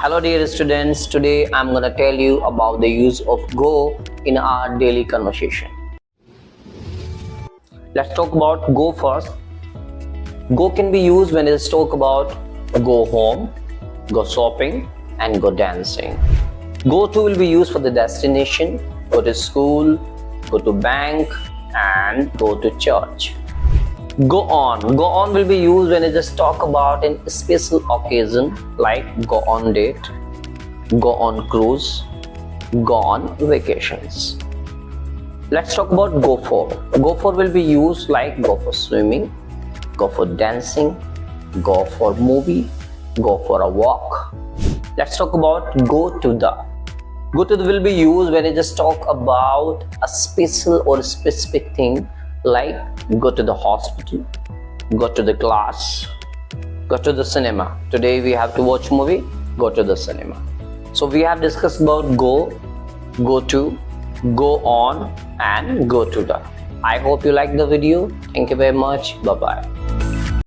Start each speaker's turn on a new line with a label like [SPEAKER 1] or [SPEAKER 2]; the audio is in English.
[SPEAKER 1] Hello dear students, today I'm going to tell you about the use of go in our daily conversation. Let's talk about go first. Go can be used when it's talk about go home, go shopping and go dancing. Go to will be used for the destination, go to school, go to bank and go to church. Go on will be used when it just talk about a special occasion like go on date, go on cruise, go on vacations. Let's talk about go for. Go for will be used like go for swimming, go for dancing, go for movie, go for a walk. Let's talk about go to the. Go to the will be used when it just talk about a special or specific thing like go to the hospital, go to the class, go to the cinema. Today we have to watch movie, go to the cinema. So we have discussed about go to, go on and go to the. I hope you like the video. Thank you very much. Bye bye.